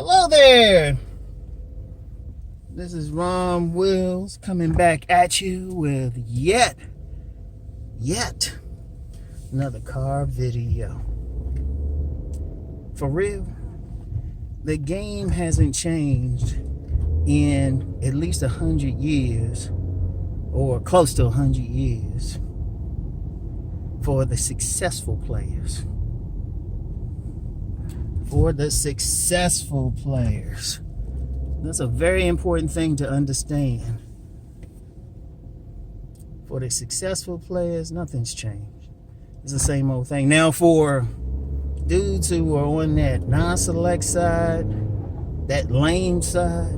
Hello there. This is Rom Wills coming back at you with yet another car video. For real, the game hasn't changed in at least 100 years or close to 100 years for the successful players. That's a very important thing to understand. For the successful players, nothing's changed. It's the same old thing. Now, for dudes who are on that non-select side, that lame side,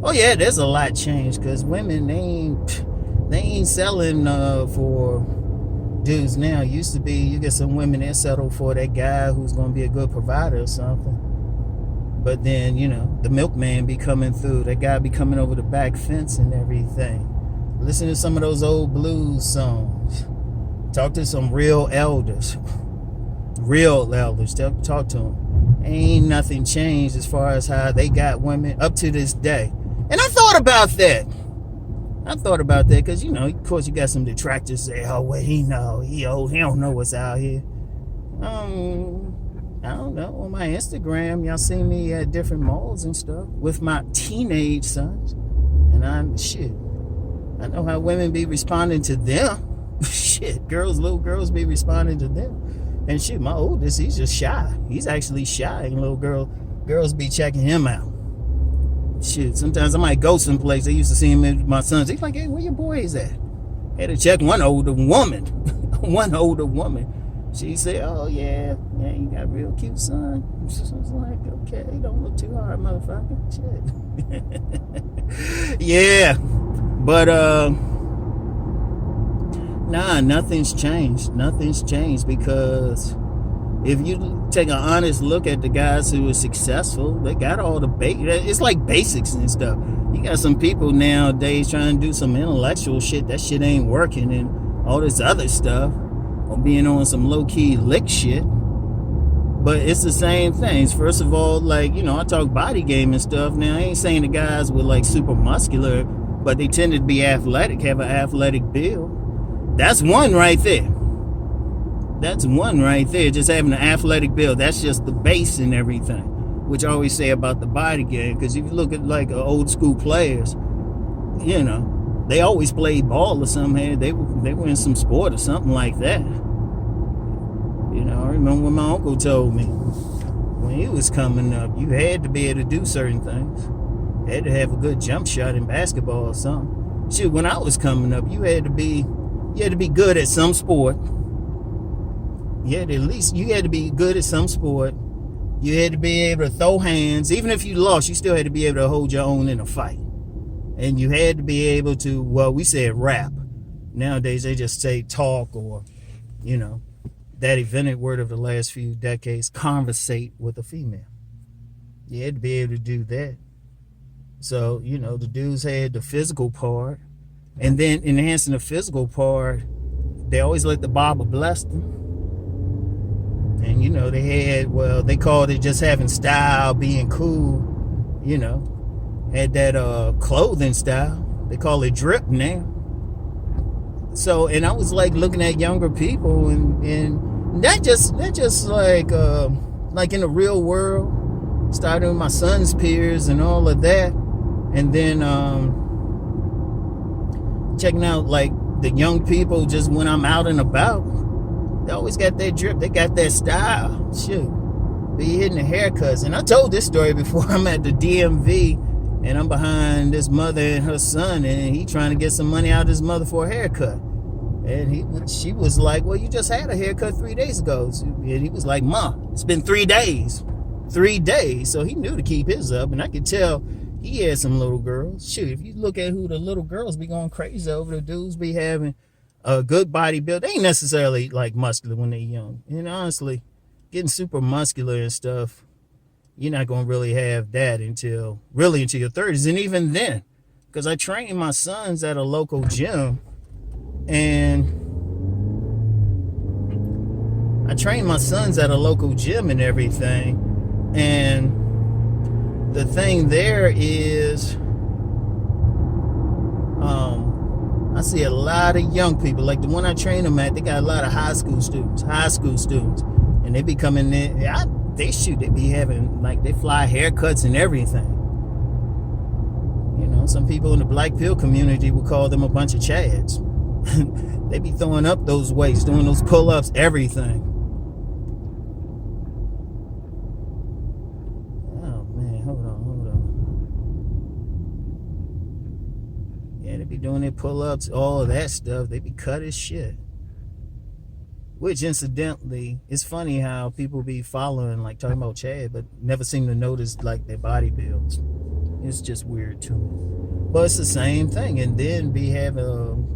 oh yeah, there's a lot changed because women, they ain't selling for dudes now. It used to be you get some women that settle for that guy who's going to be a good provider or something. But then, the milkman be coming through. That guy be coming over the back fence and everything. Listen to some of those old blues songs. Talk to some real elders. Talk to them. Ain't nothing changed as far as how they got women up to this day. And I thought about that because, of course, you got some detractors say, oh, well, he old, he don't know what's out here. I don't know. On my Instagram, y'all see me at different malls and stuff with my teenage sons. And I know how women be responding to them. Little girls be responding to them. And my oldest, he's just shy. He's actually shy. And girls be checking him out. Sometimes I might go someplace. I used to see him with my sons. He's like, hey, where your boys at? I had to check one older woman. She said, oh, yeah, you got a real cute son. So I was like, okay, don't look too hard, motherfucker. Shit. Yeah. But, nothing's changed. Nothing's changed because if you take an honest look at the guys who are successful, they got all the it's like basics and stuff. You got some people nowadays trying to do some intellectual shit. That shit ain't working, and all this other stuff, or being on some low-key lick shit. But it's the same things. First of all, I talk body game and stuff. Now, I ain't saying the guys were super muscular, but they tend to be athletic, have an athletic build. That's one right there. Just having an athletic build. That's just the base and everything, which I always say about the body game. Because if you look at old school players, they always played ball or something. They were in some sport or something like that. I remember when my uncle told me when he was coming up, you had to be able to do certain things. You had to have a good jump shot in basketball or something. When I was coming up, you had to be good at some sport. You had to be good at some sport. You had to be able to throw hands. Even if you lost, you still had to be able to hold your own in a fight. And you had to be able to, we said rap. Nowadays, they just say talk or, that invented word of the last few decades, conversate with a female. You had to be able to do that. So, the dudes had the physical part. And then enhancing the physical part, they always let the barber bless them. And, they called it just having style, being cool, had that clothing style. They call it drip now. So, and I was looking at younger people and that just like in the real world, starting with my son's peers and all of that. And then checking out the young people just when I'm out and about. They always got that drip. They got that style. Be hitting the haircuts. And I told this story before. I'm at the DMV and I'm behind this mother and her son, and he trying to get some money out of his mother for a haircut. And she was like, well, you just had a haircut 3 days ago. And he was like, Ma, it's been 3 days. 3 days. So he knew to keep his up. And I could tell he had some little girls. If you look at who the little girls be going crazy over, the dudes be having a good body build. They ain't necessarily muscular when they're young. And honestly, getting super muscular and stuff, you're not going to really have that until your 30s. And even then, because I train my sons at a local gym, and everything. And the thing there is, I see a lot of young people, like the one I train them at, they got a lot of high school students, and they be coming in, they be having, like, they fly haircuts and everything. You know, some people in the black pill community would call them a bunch of chads. They be throwing up those weights, doing those pull-ups, everything. Oh man, hold on. Yeah, they be doing their pull-ups, all of that stuff. They be cut as shit. Which, incidentally, it's funny how people be following, like, talking about Chad, but never seem to notice, like, their body builds. It's just weird to me. But it's the same thing. And then be having,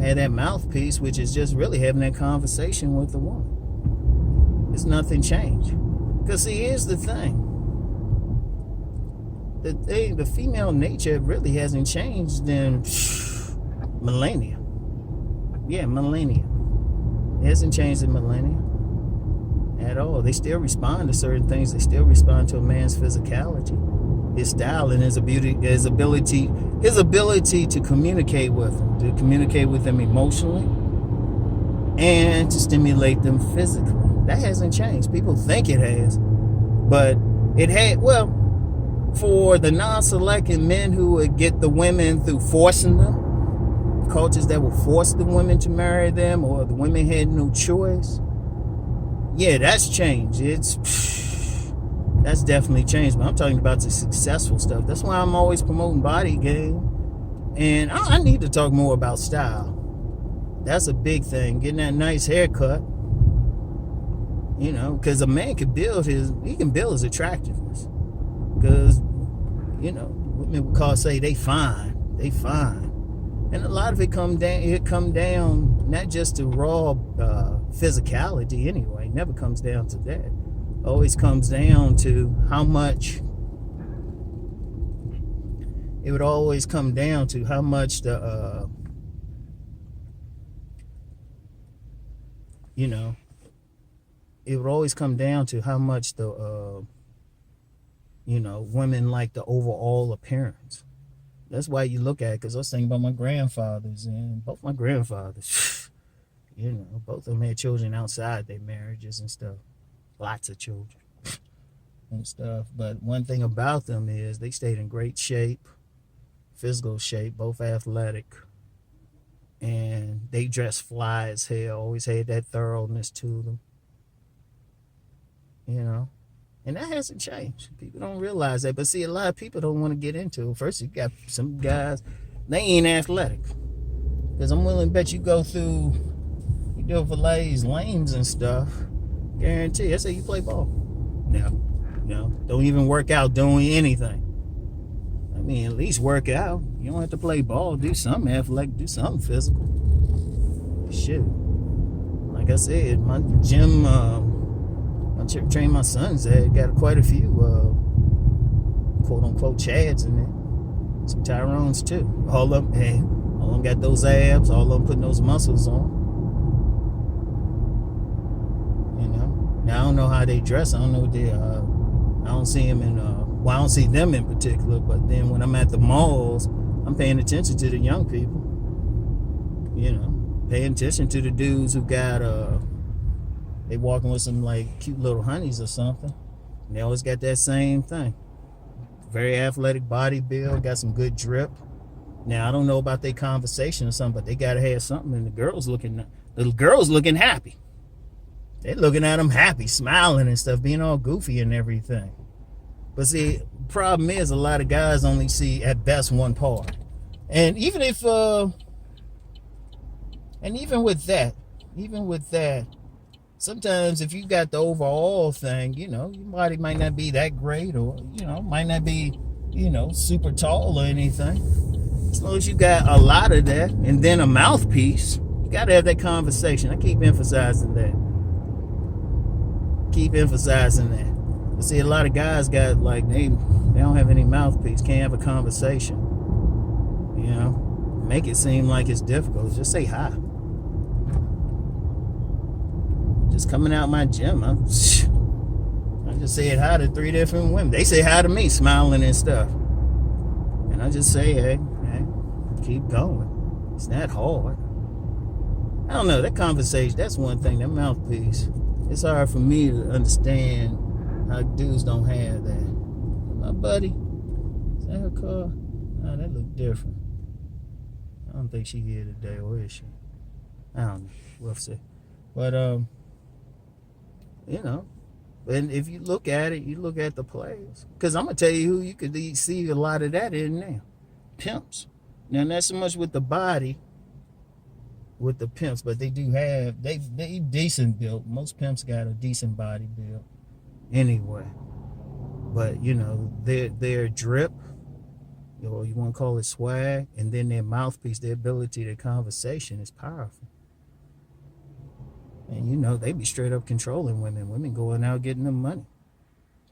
had that mouthpiece, which is just really having that conversation with the woman. It's nothing changed. Because, see, here's the thing. The female nature really hasn't changed in millennia. Yeah, millennia. It hasn't changed in millennia at all. They still respond to certain things. They still respond to a man's physicality, his style, and his ability to communicate with them, emotionally, and to stimulate them physically. That hasn't changed. People think it has, but it had. Well, for the non-selected men who would get the women through forcing them, cultures that would force the women to marry them, or the women had no choice. Yeah, that's changed. That's definitely changed. But I'm talking about the successful stuff. That's why I'm always promoting body game. And I need to talk more about style. That's a big thing. Getting that nice haircut. Because a man can build his attractiveness. Because, women would say they fine. They fine. And a lot of it come down not just to raw physicality anyway. It never comes down to that. Always comes down to how much. It would always come down to how much the it would always come down to how much the women like the overall appearance. That's why you look at it, because I was thinking about my grandfathers, and both my grandfathers, both of them had children outside their marriages and stuff. Lots of children and stuff. But one thing about them is they stayed in great shape, physical shape, both athletic, and they dressed fly as hell, always had that thoroughness to them. And that hasn't changed. People don't realize that. But see, a lot of people don't want to get into it. First, you got some guys, they ain't athletic. Because I'm willing to bet you do fillets, lanes and stuff. Guarantee. I say you play ball. No. Don't even work out doing anything. I mean, at least work out. You don't have to play ball. Do something athletic. Do something physical. Shit. Like I said, my gym... I train my sons at, got quite a few quote-unquote chads in there. Some Tyrones too. All of them got those abs, all of them putting those muscles on. Now I don't know how they dress. I don't know what they I don't see them I don't see them in particular, but then when I'm at the malls, I'm paying attention to the young people. Paying attention to the dudes who got they walking with some like cute little honeys or something. And they always got that same thing. Very athletic body build, got some good drip. Now I don't know about their conversation or something, but they gotta have something. And the girls looking happy. They're looking at them happy, smiling and stuff, being all goofy and everything. But see, the problem is a lot of guys only see at best one part. And even with that, sometimes if you got the overall thing, your body might not be that great, or, might not be, super tall or anything. As long as you got a lot of that, and then a mouthpiece, you got to have that conversation. I keep emphasizing that. But see, a lot of guys got, like, they don't have any mouthpiece, can't have a conversation. Make it seem like it's difficult. Just say hi. Just coming out my gym, I just said hi to 3 different women. They say hi to me, smiling and stuff. And I just say, hey, keep going. It's not hard. I don't know, that conversation, that's one thing, that mouthpiece. It's hard for me to understand how dudes don't have that. My buddy, is that her car? Oh, that look different. I don't think she here today, or is she? I don't know. We'll see. But, you know, and if you look at it, you look at the players. Because I'm going to tell you who you could see a lot of that in now. Pimps. Now, not so much with the body, with the pimps, but they do have, they decent built. Most pimps got a decent body build anyway. But, you know, their drip, or you want to call it swag, and then their mouthpiece, their ability to conversation is powerful. And, you know, they be straight up controlling women. Women going out getting them money.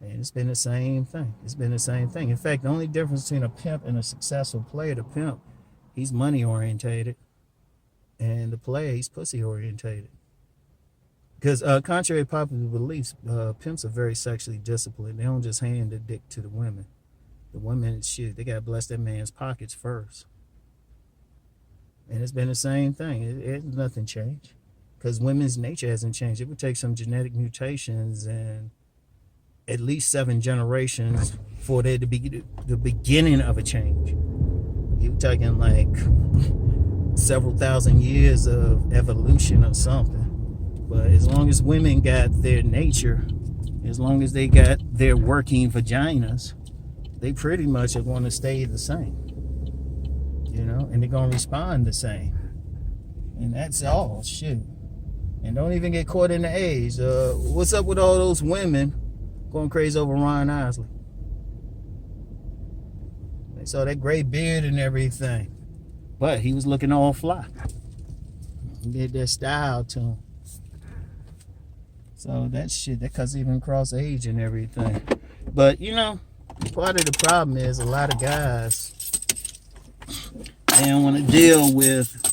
And it's been the same thing. It's been the same thing. In fact, the only difference between a pimp and a successful player, the pimp, he's money orientated. And the player, he's pussy orientated. Because contrary to popular beliefs, pimps are very sexually disciplined. They don't just hand the dick to the women. The women, shit, they got to bless that man's pockets first. And it's been the same thing. Nothing changed. Because women's nature hasn't changed. It would take some genetic mutations and at least 7 generations for there to be the beginning of a change. You're talking like several thousand years of evolution or something. But as long as women got their nature, as long as they got their working vaginas, they pretty much are going to stay the same. You know, and they're going to respond the same. And that's all, shit. And don't even get caught in the age. What's up with all those women going crazy over Ron Isley? They saw that gray beard and everything. But he was looking all fly. He did that style to him. So that shit, that cuts even across age and everything. But, you know, part of the problem is a lot of guys, they don't want to deal with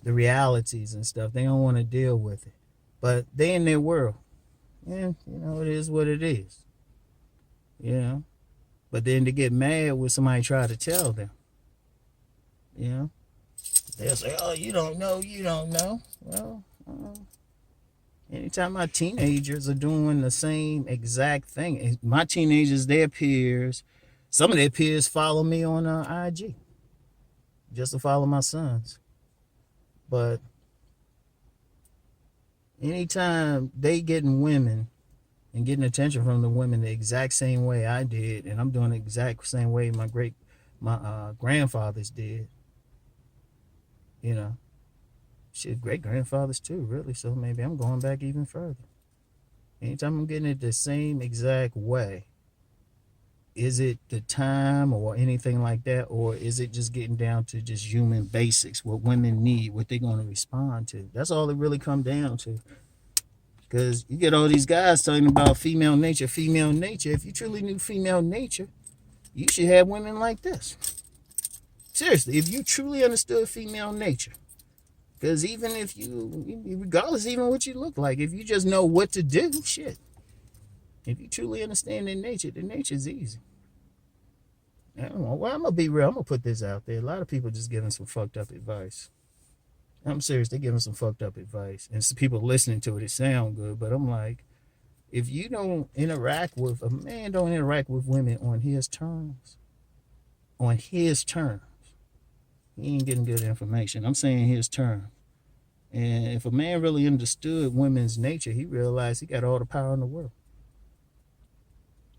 the realities and stuff. They don't want to deal with it. But they in their world. And, you know, it is what it is. You know? But then to get mad when somebody try to tell them. You know? They'll say, oh, you don't know. Well, anytime my teenagers are doing the same exact thing, my teenagers, their peers, some of their peers follow me on IG just to follow my sons. But anytime they getting women and getting attention from the women the exact same way I did, and I'm doing the exact same way my grandfathers did, you know, shit, great grandfathers too, really. So maybe I'm going back even further. Anytime I'm getting it the same exact way, is it the time or anything like that, or is it just getting down to just human basics, what women need, what they're going to respond to? That's all it really come down to. Because you get all these guys talking about female nature. If you truly knew female nature, you should have women like this. Seriously, if you truly understood female nature. Because even if you, regardless even what you look like, if you just know what to do, shit. If you truly understand their nature, the nature's easy. I don't know. Well, I'm going to be real. I'm going to put this out there. A lot of people just giving some fucked up advice. I'm serious. They're giving some fucked up advice. And some people listening to it, it sound good. But I'm like, if you don't interact with, a man don't interact with women on his terms, he ain't getting good information. I'm saying his term. And if a man really understood women's nature, he realized he got all the power in the world.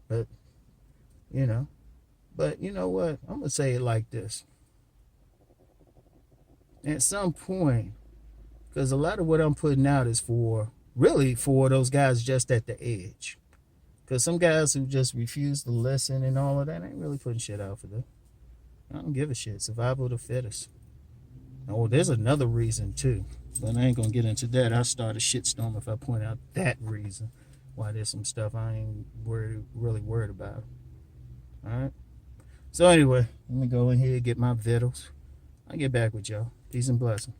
But you know what? I'm going to say it like this. At some point, because a lot of what I'm putting out is for those guys just at the edge. Because some guys who just refuse to listen and all of that ain't really putting shit out for them. I don't give a shit. Survival of the fittest. Oh, there's another reason too. But I ain't going to get into that. I'll start a shitstorm if I point out that reason. Why there's some stuff I ain't really worried about. Alright? So anyway, let me go in here and get my vittles. I'll get back with y'all. Peace and blessings.